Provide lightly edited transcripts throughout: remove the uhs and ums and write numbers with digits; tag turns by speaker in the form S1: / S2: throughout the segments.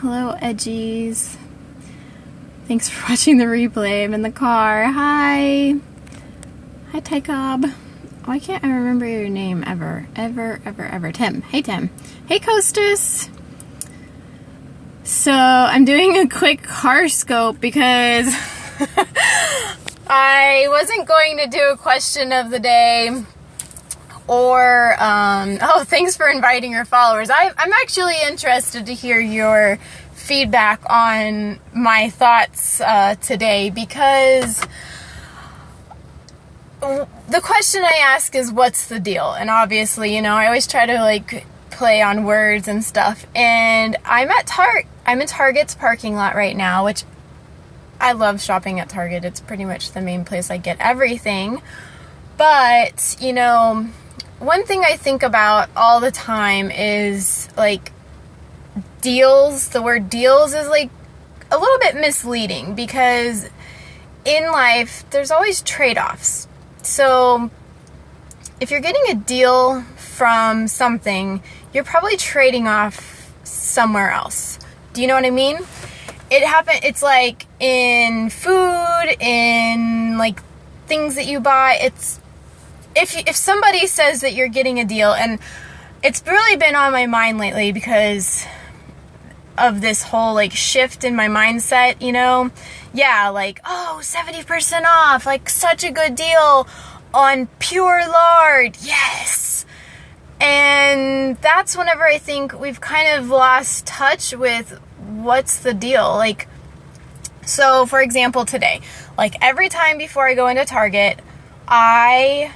S1: Hello, Edgies. Thanks for watching the replay. I'm in the car. Hi. Hi, Ty Cobb. Why can't I remember your name ever? Ever. Tim. Hey, Tim. Hey, Costas. So, I'm doing a quick car scope because I wasn't going to do a question of the day or, thanks for inviting your followers. I'm actually interested to hear your feedback on my thoughts today, because the question I ask is, what's the deal? And obviously, I always try to play on words and stuff. And I'm in Target's parking lot right now, which I love shopping at Target. It's pretty much the main place I get everything. But, one thing I think about all the time is, deals. The word deals is, a little bit misleading, because in life, there's always trade-offs. So, if you're getting a deal from something, you're probably trading off somewhere else. Do you know what I mean? It's like in food, in, things that you buy. It's if somebody says that you're getting a deal, and it's really been on my mind lately because of this whole shift in my mindset, yeah, 70% off, such a good deal on pure lard, yes. And that's whenever I think we've kind of lost touch with what's the deal. So for example, today, every time before I go into Target, I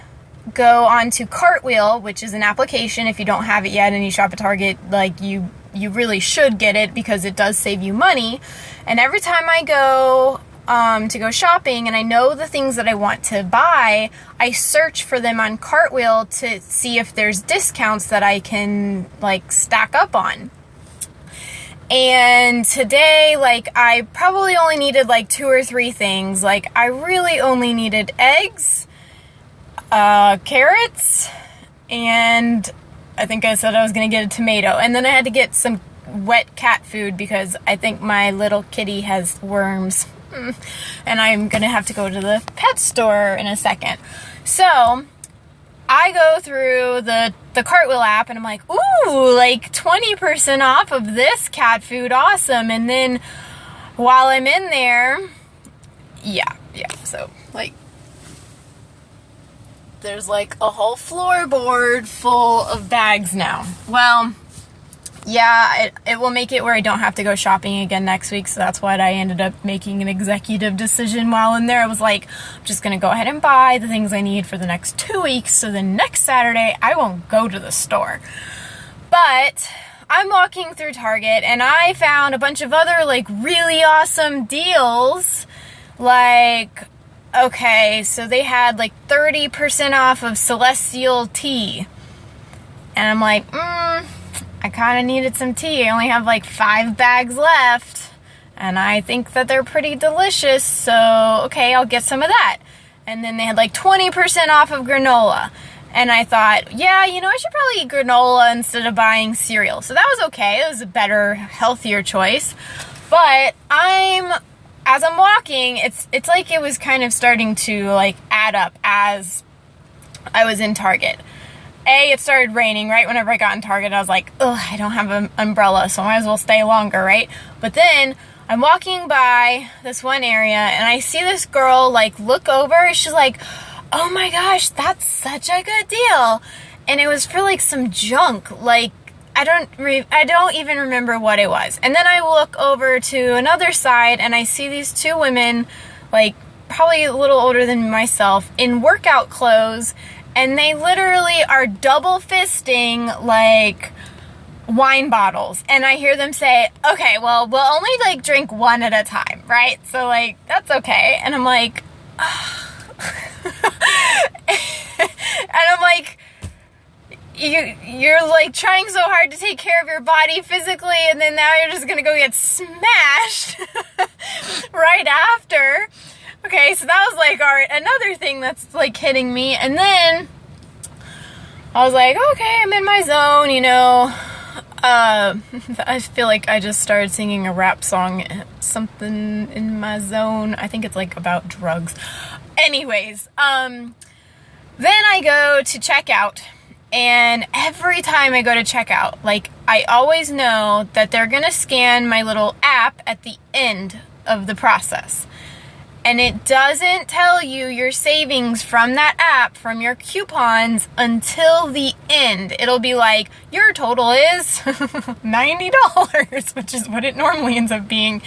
S1: go onto Cartwheel, which is an application. If you don't have it yet and you shop at Target, you really should get it, because it does save you money. And every time I go to go shopping and I know the things that I want to buy, I search for them on Cartwheel to see if there's discounts that I can stack up on. And today, I probably only needed 2 or 3 things. I really only needed eggs, carrots, and I think I said I was going to get a tomato. And then I had to get some wet cat food because I think my little kitty has worms. And I'm going to have to go to the pet store in a second. So I go through the Cartwheel app and I'm like, ooh, 20% off of this cat food. Awesome. And then while I'm in there, yeah. So there's a whole floorboard full of bags now. Well, yeah, it will make it where I don't have to go shopping again next week. So that's why I ended up making an executive decision while in there. I was I'm just going to go ahead and buy the things I need for the next 2 weeks. So the next Saturday, I won't go to the store. But I'm walking through Target and I found a bunch of other really awesome deals. Okay, so they had 30% off of Celestial tea. And I'm I kind of needed some tea. I only have 5 bags left. And I think that they're pretty delicious. So, okay, I'll get some of that. And then they had 20% off of granola. And I thought, yeah, I should probably eat granola instead of buying cereal. So that was okay. It was a better, healthier choice. But as I'm walking, it's it was kind of starting to add up as I was in Target. It started raining right whenever I got in Target. I was ugh, I don't have an umbrella, so I might as well stay longer, right? But then I'm walking by this one area and I see this girl look over and she's oh my gosh, that's such a good deal. And it was for some junk, I don't even remember what it was. And then I look over to another side and I see these 2 women, probably a little older than myself, in workout clothes, and they literally are double fisting wine bottles. And I hear them say, okay, well, we'll only drink one at a time, right? So that's okay. And I'm and I'm you're trying so hard to take care of your body physically, and then now you're just gonna go get smashed right after. Okay, so that was another thing that's hitting me. And then I was okay, I'm in my zone, I feel like I just started singing a rap song, something in my zone. I think it's like about drugs. Anyways, then I go to checkout, and every time I go to checkout, like, I always know that they're gonna scan my little app at the end of the process. And it doesn't tell you your savings from that app, from your coupons, until the end. It'll be like, your total is $90, which is what it normally ends up being.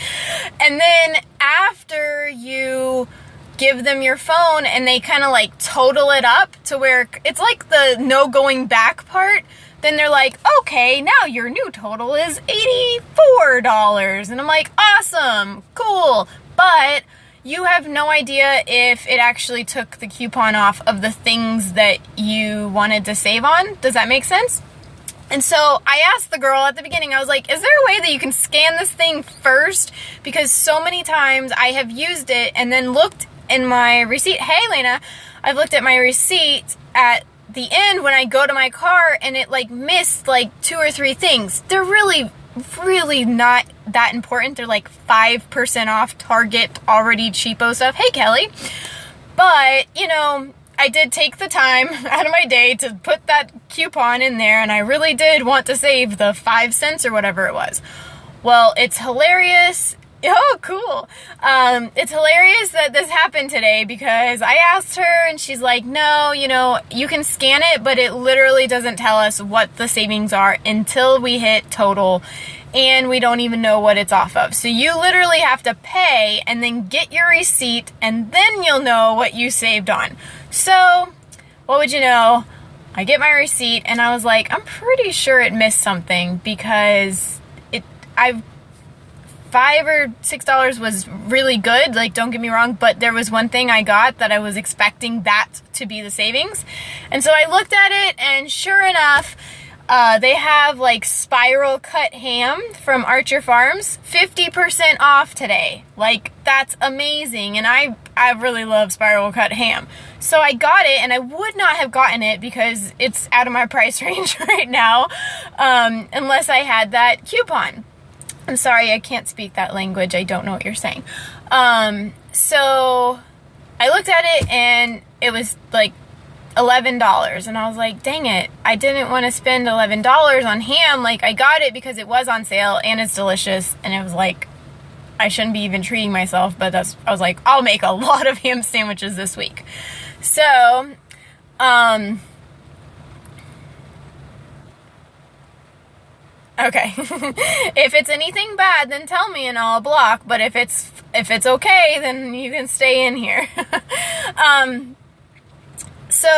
S1: And then after you give them your phone and they kind of like total it up to where it's like the no going back part, then they're like, okay, now your new total is $84. And I'm like, awesome, cool. But you have no idea if it actually took the coupon off of the things that you wanted to save on. Does that make sense? And so I asked the girl at the beginning, I was like, is there a way that you can scan this thing first? Because so many times I have used it and then looked in my receipt. Hey, Lena, I've looked at my receipt at the end when I go to my car and it like missed like 2 or 3 things. They're really not that important. They're like 5% off Target, already cheapo stuff. Hey, Kelly. But, you know, I did take the time out of my day to put that coupon in there, and I really did want to save the 5 cents or whatever it was. Well, it's hilarious. Oh, cool. It's hilarious that this happened today because I asked her and she's like, no, you know, you can scan it, but it literally doesn't tell us what the savings are until we hit total, and we don't even know what it's off of. So you literally have to pay and then get your receipt, and then you'll know what you saved on. So what would you know? I get my receipt and I was like, I'm pretty sure it missed something because $5 or $6 was really good, like, don't get me wrong, but there was one thing I got that I was expecting that to be the savings. And so I looked at it, and sure enough, they have like spiral cut ham from Archer Farms, 50% off today. Like, that's amazing, and I really love spiral cut ham. So I got it, and I would not have gotten it because it's out of my price range right now, unless I had that coupon. I'm sorry, I can't speak that language. I don't know what you're saying. So I looked at it and it was like $11. And I was like, dang it, I didn't want to spend $11 on ham. Like, I got it because it was on sale and it's delicious. And it was like, I shouldn't be even treating myself, but I was like, I'll make a lot of ham sandwiches this week. So, okay. If it's anything bad, then tell me and I'll block. But if it's okay, then you can stay in here. So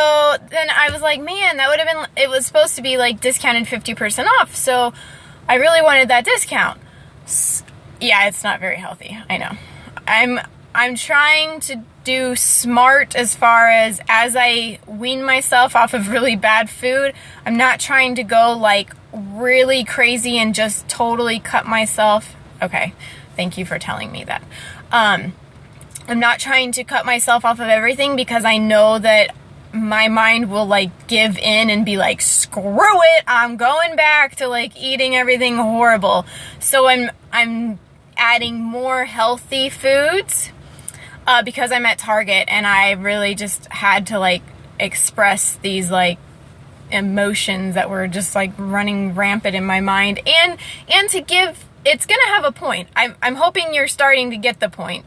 S1: then I was like, man, that would have been, it was supposed to be like discounted 50% off. So I really wanted that discount. Yeah, it's not very healthy. I know. I'm trying to do smart as far as I wean myself off of really bad food. I'm not trying to go like really crazy and just totally cut myself. Okay, thank you for telling me that. I'm not trying to cut myself off of everything because I know that my mind will like give in and be like, screw it, I'm going back to like eating everything horrible. So I'm adding more healthy foods because I'm at Target, and I really just had to like express these like emotions that were just like running rampant in my mind, and to give, it's gonna have a point. I'm hoping you're starting to get the point.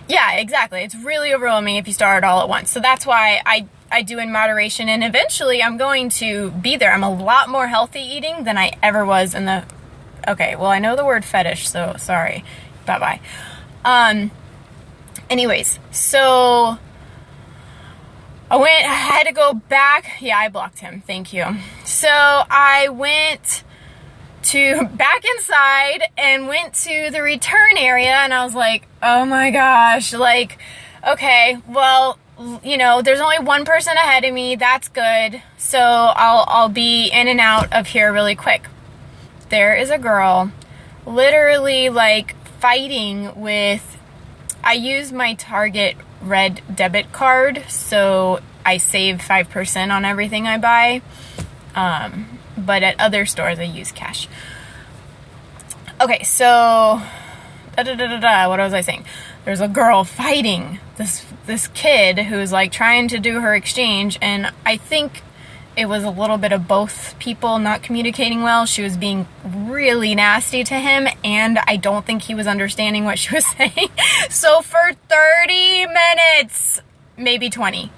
S1: Yeah, exactly. It's really overwhelming if you start all at once. So that's why I do in moderation, and eventually I'm going to be there. I'm a lot more healthy eating than I ever was in the... Okay, well, I know the word fetish, so sorry. Bye-bye. Anyways, so I had to go back. Yeah, I blocked him. Thank you. So I went back inside and went to the return area, and I was like, oh my gosh, like, okay, well, you know, there's only one person ahead of me. That's good. So I'll be in and out of here really quick. There is a girl literally like fighting with, I use my Target red debit card, so I save 5% on everything I buy. but at other stores I use cash. Okay, so what was I saying? There's a girl fighting this kid who's like trying to do her exchange, and I think it was a little bit of both people not communicating well. She was being really nasty to him, and I don't think he was understanding what she was saying. So for 30 minutes, maybe 20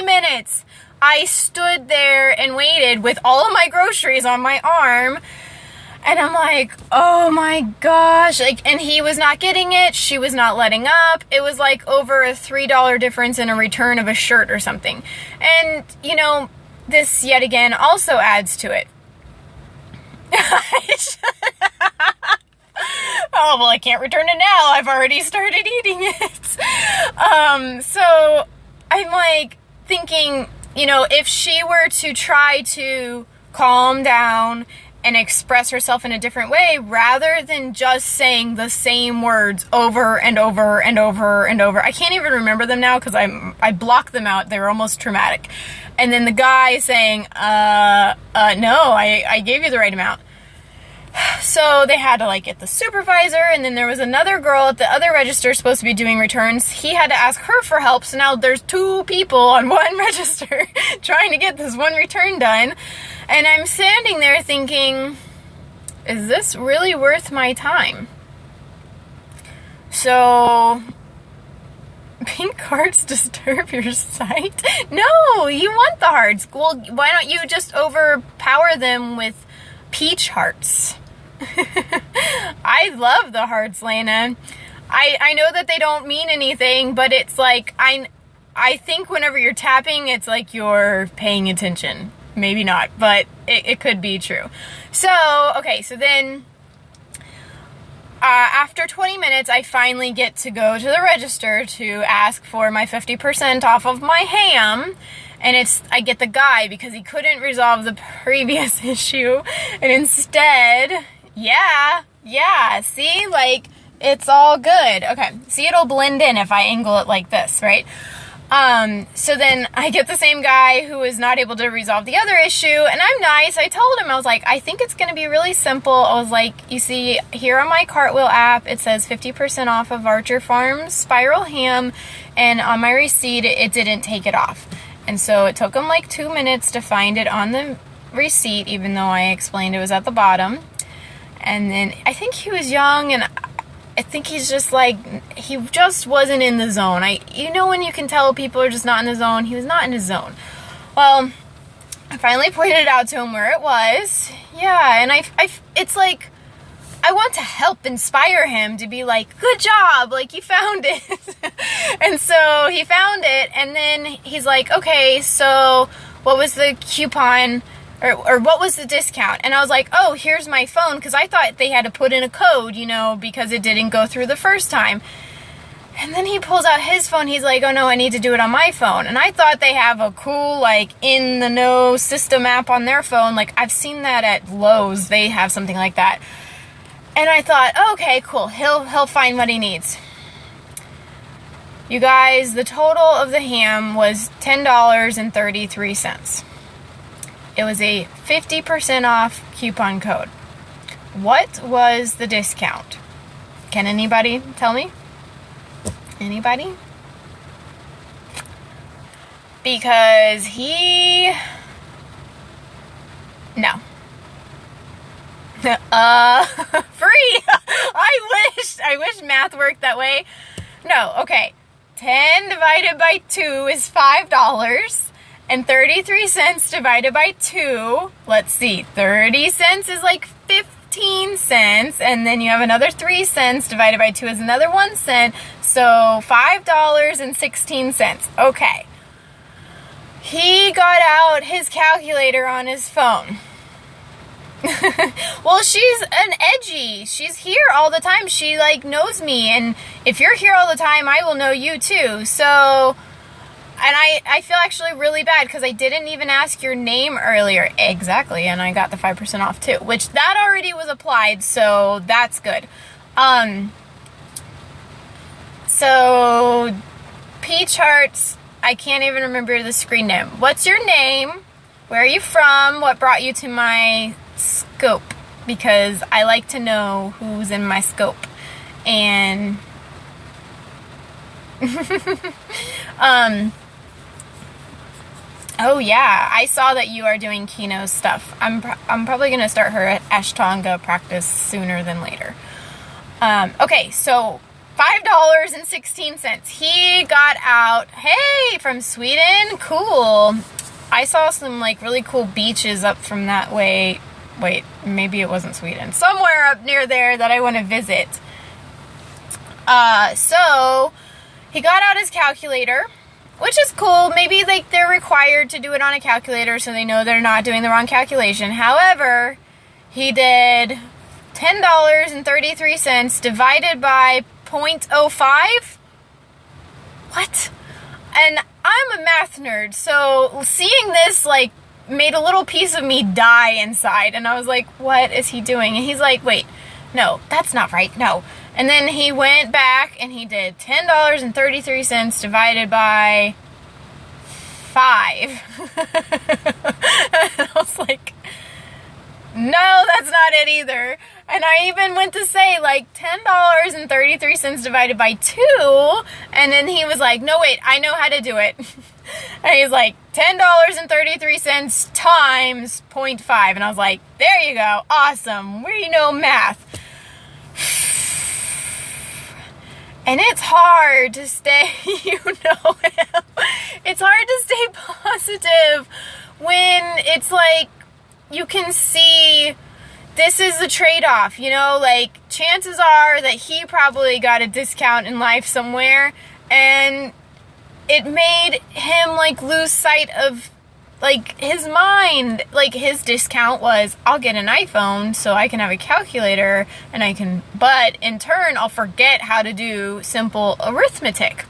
S1: minutes, I stood there and waited with all of my groceries on my arm. And I'm like, oh my gosh, like, and he was not getting it. She was not letting up. It was like over a $3 difference in a return of a shirt or something. And, you know, this yet again also adds to it. Oh, well, I can't return it now. I've already started eating it. So I'm like thinking, you know, if she were to try to calm down and express herself in a different way, rather than just saying the same words over and over and over and over. I can't even remember them now because I blocked them out. They were almost traumatic. And then the guy saying, no, I gave you the right amount. So they had to like get the supervisor, and then there was another girl at the other register supposed to be doing returns. He had to ask her for help, so now there's 2 people on one register trying to get this one return done. And I'm standing there thinking, is this really worth my time? So, pink hearts disturb your sight? No, you want the hearts. Well, why don't you just overpower them with peach hearts? I love the hearts, Lena. I know that they don't mean anything, but it's like, I think whenever you're tapping, it's like you're paying attention. Maybe not, but it could be true. So, okay, so then after 20 minutes, I finally get to go to the register to ask for my 50% off of my ham. And I get the guy because he couldn't resolve the previous issue. And instead, yeah, see, like, it's all good. Okay, see, it'll blend in if I angle it like this, right? So then I get the same guy who is not able to resolve the other issue, and I'm nice. I told him, I was like, I think it's going to be really simple. I was like, you see, here on my Cartwheel app, it says 50% off of Archer Farms Spiral Ham, and on my receipt, it didn't take it off. And so it took him like 2 minutes to find it on the receipt, even though I explained it was at the bottom. And then I think he was young, and I think he's just like, he just wasn't in the zone. You know when you can tell people are just not in the zone? He was not in his zone. Well, I finally pointed out to him where it was. Yeah, and it's like, I want to help inspire him to be like, good job, like you found it. And so he found it, and then he's like, okay, so what was the coupon, or what was the discount? And I was like, oh, here's my phone, because I thought they had to put in a code, you know, because it didn't go through the first time. And then he pulls out his phone. He's like, oh no, I need to do it on my phone. And I thought they have a cool, like, in the know system app on their phone. Like, I've seen that at Lowe's. They have something like that. And I thought, oh, okay, cool. He'll find what he needs. You guys, the total of the ham was $10.33. It was a 50% off coupon code. What was the discount? Can anybody tell me? Anybody? Because no. Free! I wish math worked that way. No, okay. 10 divided by 2 is $5. And 33 cents divided by 2, let's see, 30 cents is like 15 cents. And then you have another 3 cents divided by 2 is another 1 cent. So $5.16. Okay. He got out his calculator on his phone. Well, she's an edgy. She's here all the time. She, like, knows me. And if you're here all the time, I will know you too. So, and I feel actually really bad because I didn't even ask your name earlier. Exactly. And I got the 5% off too, which that already was applied. So that's good. So Peach Hearts, I can't even remember the screen name. What's your name? Where are you from? What brought you to my scope? Because I like to know who's in my scope. And oh yeah, I saw that you are doing Kino's stuff. I'm probably going to start her Ashtanga practice sooner than later. Okay, so $5.16. He got out, hey, from Sweden, cool. I saw some like really cool beaches up from that way. Wait, maybe it wasn't Sweden. Somewhere up near there that I want to visit. So he got out his calculator, which is cool. Maybe like they're required to do it on a calculator so they know they're not doing the wrong calculation. However, he did $10.33 divided by 0.05. What? And I'm a math nerd, so seeing this like made a little piece of me die inside, and I was like, what is he doing? And he's like, wait, no, that's not right, no. And then he went back and he did $10.33 divided by 5. And I was like, no, that's not it either. And I even went to say like $10.33 divided by 2. And then he was like, no, wait, I know how to do it. And he's like, $10.33 times 0.5. And I was like, there you go. Awesome. We know math. And it's hard to stay, you know him. It's hard to stay positive when it's like, you can see this is the trade-off, you know, like chances are that he probably got a discount in life somewhere, and it made him like lose sight of like his mind. Like his discount was, I'll get an iPhone so I can have a calculator and I can, but in turn I'll forget how to do simple arithmetic.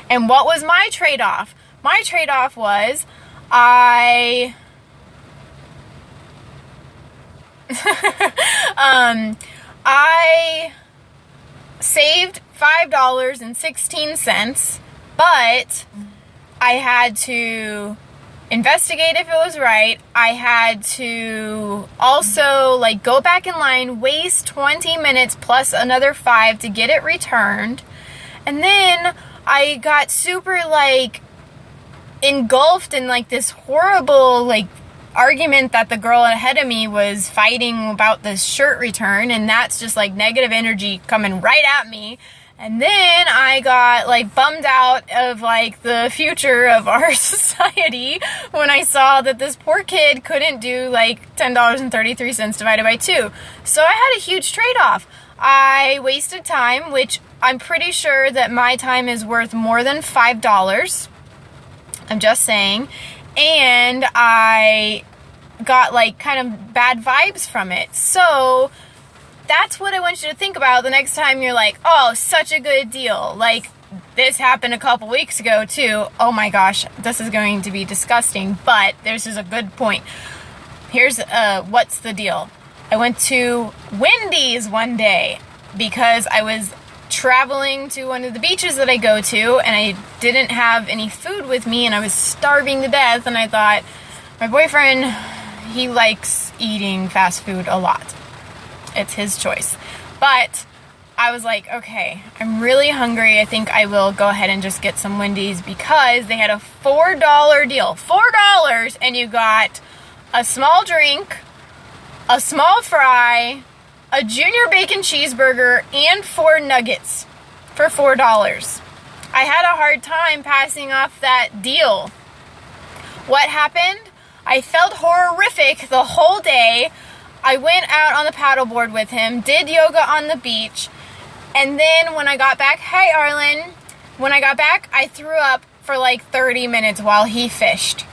S1: And what was my trade-off? My trade-off was I saved $5.16, but I had to investigate if it was right. I had to also like go back in line, waste 20 minutes plus another 5 to get it returned. And then I got super like engulfed in like this horrible like argument that the girl ahead of me was fighting about this shirt return, and that's just like negative energy coming right at me. And then I got like bummed out of like the future of our society when I saw that this poor kid couldn't do like $10.33 divided by 2. So I had a huge trade-off. I wasted time, which I'm pretty sure that my time is worth more than $5. I'm just saying. And I got like kind of bad vibes from it. So that's what I want you to think about the next time you're like, oh, such a good deal. Like this happened a couple weeks ago too. Oh my gosh, this is going to be disgusting, but this is a good point. Here's what's the deal. I went to Wendy's one day because I was traveling to one of the beaches that I go to, and I didn't have any food with me, and I was starving to death, and I thought, my boyfriend, he likes eating fast food a lot. It's his choice. But I was like, okay, I'm really hungry. I think I will go ahead and just get some Wendy's because they had a $4 deal. $4, and you got a small drink, a small fry, a junior bacon cheeseburger, and 4 nuggets for $4. I had a hard time passing off that deal. What happened? I felt horrific the whole day. I went out on the paddleboard with him, did yoga on the beach, and then when I got back, hi Arlen, when I got back, I threw up for like 30 minutes while he fished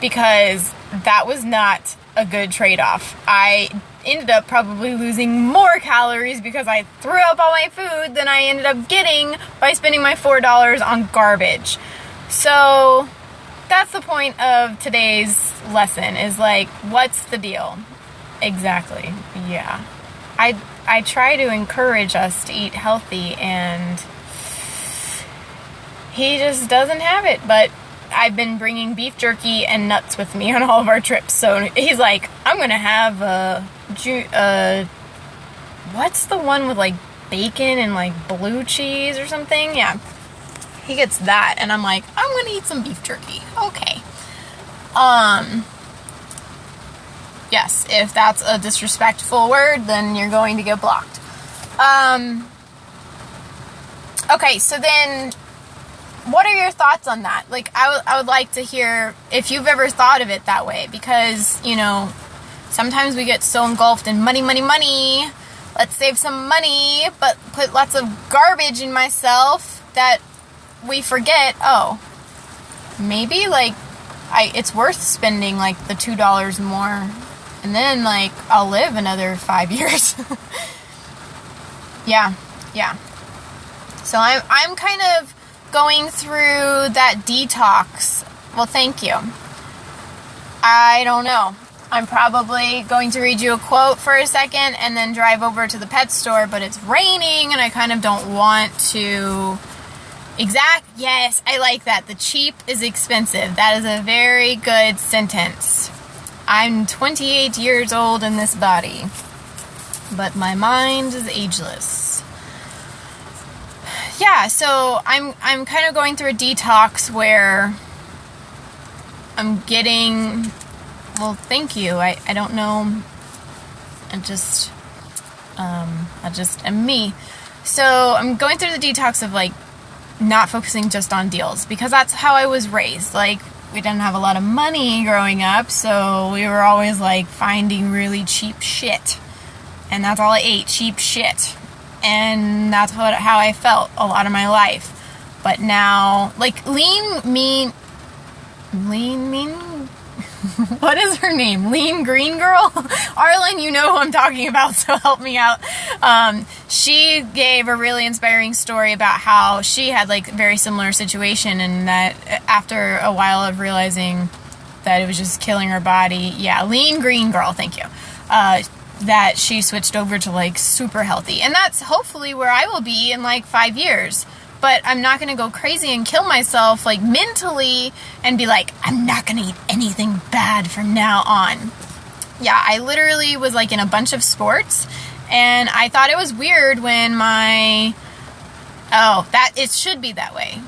S1: because that was not a good trade-off. I ended up probably losing more calories because I threw up all my food than I ended up getting by spending my $4 on garbage. So that's the point of today's lesson, is like, what's the deal? Exactly. Yeah. I try to encourage us to eat healthy, and he just doesn't have it. But I've been bringing beef jerky and nuts with me on all of our trips. So he's like, I'm gonna have what's the one with like bacon and like blue cheese or something? Yeah, he gets that, and I'm like, I'm gonna eat some beef jerky. Okay. Yes, if that's a disrespectful word, then you're going to get blocked. Okay, so then, what are your thoughts on that? Like, I would like to hear if you've ever thought of it that way, because, you know, sometimes we get so engulfed in money, money, money. Let's save some money, but put lots of garbage in myself that we forget, oh, maybe, like, it's worth spending, like, the $2 more, and then, like, I'll live another 5 years. Yeah. So I'm kind of going through that detox. Well, thank you. I don't know. I'm probably going to read you a quote for a second and then drive over to the pet store, but it's raining and I kind of don't want to... Yes, I like that. The cheap is expensive. That is a very good sentence. I'm 28 years old in this body, but my mind is ageless. Yeah, so I'm kind of going through a detox where I'm getting... Well, thank you. I don't know. I just am me. So I'm going through the detox of, like, not focusing just on deals, because that's how I was raised. Like, we didn't have a lot of money growing up, so we were always, like, finding really cheap shit. And that's all I ate, cheap shit. And that's how I felt a lot of my life. But now, like, lean, what is her name? Lean Green Girl? Arlen, you know who I'm talking about, so help me out. She gave a really inspiring story about how she had, like, a very similar situation, and that after a while of realizing that it was just killing her body, yeah, Lean Green Girl, thank you, that she switched over to, like, super healthy. And that's hopefully where I will be in, like, 5 years. But I'm not going to go crazy and kill myself, like, mentally, and be like, I'm not going to eat anything bad from now on. Yeah, I literally was, like, in a bunch of sports, and I thought it was weird when it should be that way.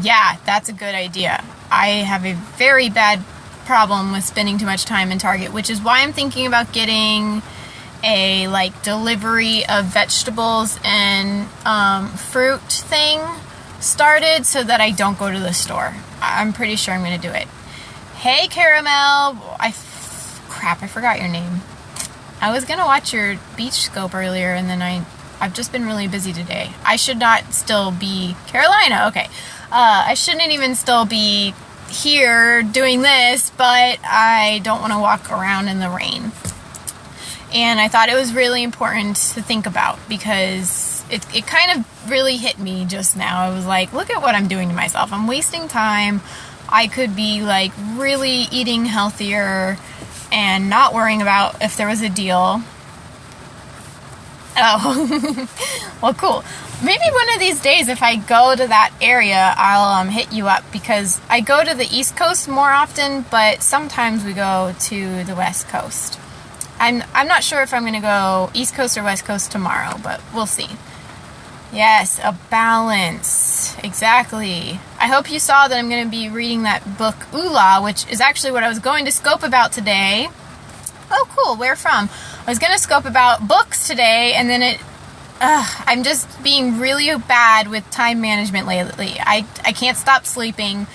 S1: Yeah, that's a good idea. I have a very bad problem with spending too much time in Target, which is why I'm thinking about getting a, like, delivery of vegetables and fruit thing started so that I don't go to the store. I'm pretty sure I'm going to do it. Hey, Caramel. Crap, I forgot your name. I was going to watch your beach scope earlier, and then I've just been really busy today. I should not still be... Carolina, okay. I shouldn't even still be here doing this, but I don't want to walk around in the rain. And I thought it was really important to think about, because it kind of really hit me just now. I was like, look at what I'm doing to myself. I'm wasting time. I could be, like, really eating healthier and not worrying about if there was a deal. Oh, well, cool. Maybe one of these days, if I go to that area, I'll hit you up, because I go to the East Coast more often, but sometimes we go to the West Coast. I'm not sure if I'm going to go East Coast or West Coast tomorrow, but we'll see. Yes, a balance. Exactly. I hope you saw that I'm going to be reading that book, Oola, which is actually what I was going to scope about today. Oh, cool. Where from? I was going to scope about books today, and then I'm just being really bad with time management lately. I can't stop sleeping.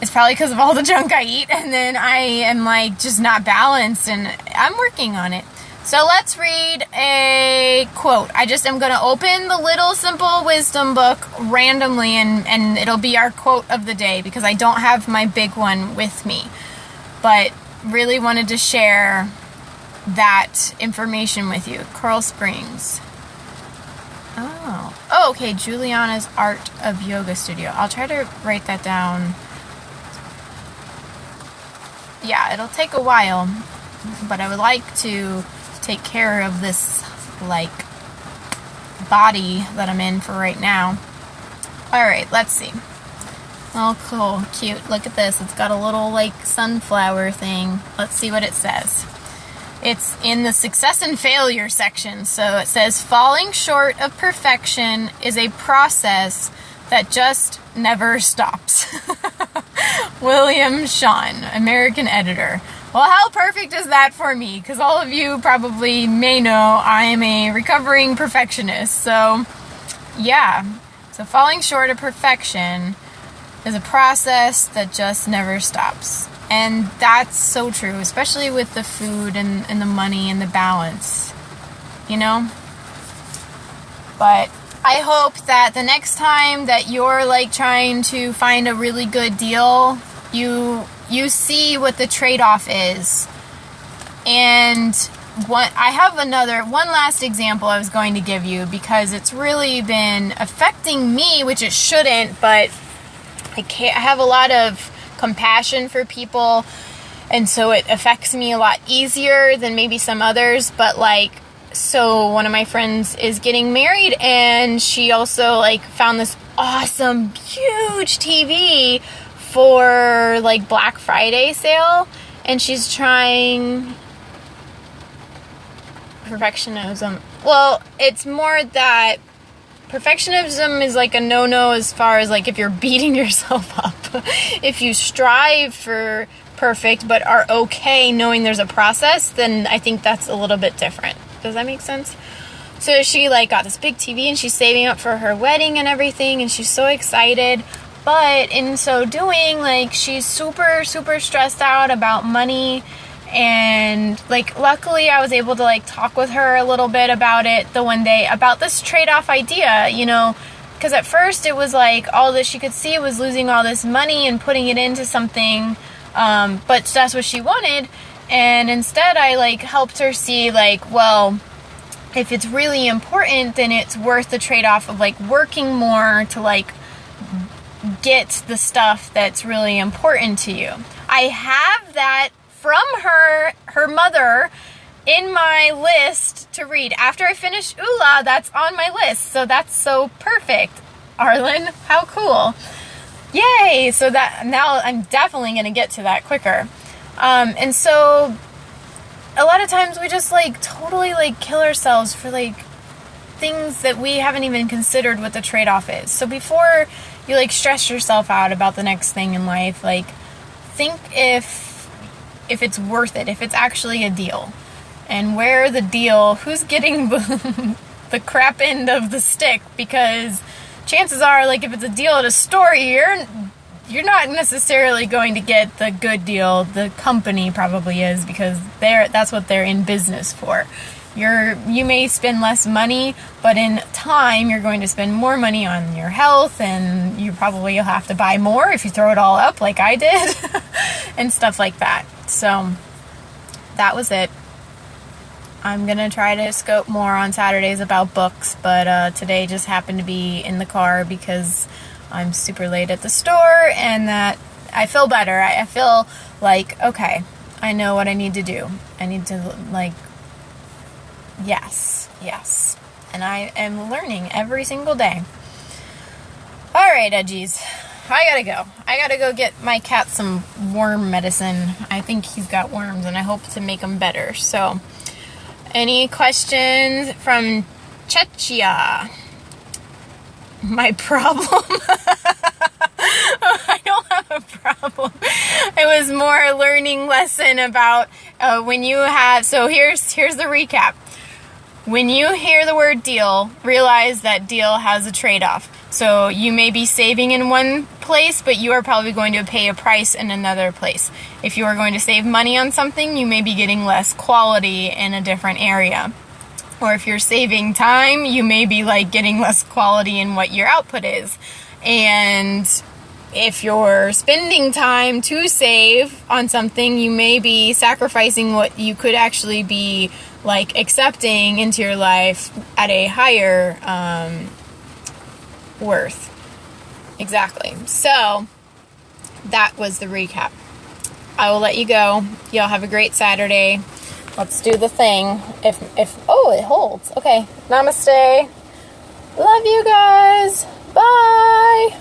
S1: It's probably because of all the junk I eat, and then I am, like, just not balanced, and I'm working on it. So let's read a quote. I just am going to open the Little Simple Wisdom book randomly, and it'll be our quote of the day, because I don't have my big one with me. But really wanted to share that information with you. Coral Springs. Oh, okay. Juliana's Art of Yoga Studio. I'll try to write that down. Yeah, it'll take a while, but I would like to take care of this, like, body that I'm in for right now. Alright, let's see. Oh, cool. Cute. Look at this. It's got a little, like, sunflower thing. Let's see what it says. It's in the success and failure section. So it says, falling short of perfection is a process that just never stops. William Shawn, American editor. Well, how perfect is that for me? Because all of you probably may know I am a recovering perfectionist. So, yeah. So falling short of perfection is a process that just never stops. And that's so true, especially with the food and the money and the balance, you know? But I hope that the next time that you're like trying to find a really good deal, you see what the trade-off is. And I have one last example I was going to give you because it's really been affecting me, which it shouldn't, but I have a lot of compassion for people, and so it affects me a lot easier than maybe some others. But like, so one of my friends is getting married, and she also like found this awesome huge TV for like Black Friday sale, and she's trying perfectionism. Well, it's more that perfectionism is like a no-no as far as like if you're beating yourself up. If you strive for perfect but are okay knowing there's a process, then I think that's a little bit different. Does that make sense? So she like got this big TV and she's saving up for her wedding and everything, and she's so excited. But in so doing, like, she's super, super stressed out about money. And like, luckily I was able to like talk with her a little bit about it the one day, about this trade-off idea, you know, because at first it was like all that she could see was losing all this money and putting it into something, but that's what she wanted. And instead I like helped her see like, well, if it's really important, then it's worth the trade-off of like working more to like get the stuff that's really important to you. I have that from her mother in my list to read. After I finish Ula, that's on my list. So that's so perfect. Arlen, how cool. Yay! So that now I'm definitely going to get to that quicker. And so a lot of times we just like totally like kill ourselves for like things that we haven't even considered what the trade-off is. So before you like stress yourself out about the next thing in life, like think if it's worth it, if it's actually a deal, and where the deal, who's getting the crap end of the stick, because chances are, like, if it's a deal at a store, you're not necessarily going to get the good deal. The company probably is, because that's what they're in business for. You may spend less money, but in time you're going to spend more money on your health, and you'll have to buy more if you throw it all up like I did and stuff like that. So that was it. I'm going to try to scope more on Saturdays about books, but today just happened to be in the car because I'm super late at the store, and that I feel better. I feel like, okay, I know what I need to do. I need to like, yes. And I am learning every single day. All right, edgies. I gotta go get my cat some worm medicine. I think he's got worms, and I hope to make them better. So, any questions from Chechia? My problem? I don't have a problem. It was more a learning lesson about when you have... So here's the recap. When you hear the word deal, realize that deal has a trade-off. So you may be saving in one place, but you are probably going to pay a price in another place. If you are going to save money on something, you may be getting less quality in a different area. Or if you're saving time, you may be like getting less quality in what your output is. And if you're spending time to save on something, you may be sacrificing what you could actually be like accepting into your life at a higher worth. Exactly. So that was the recap. I will let you go. Y'all have a great Saturday. Let's do the thing. Oh, it holds. Okay. Namaste. Love you guys. Bye.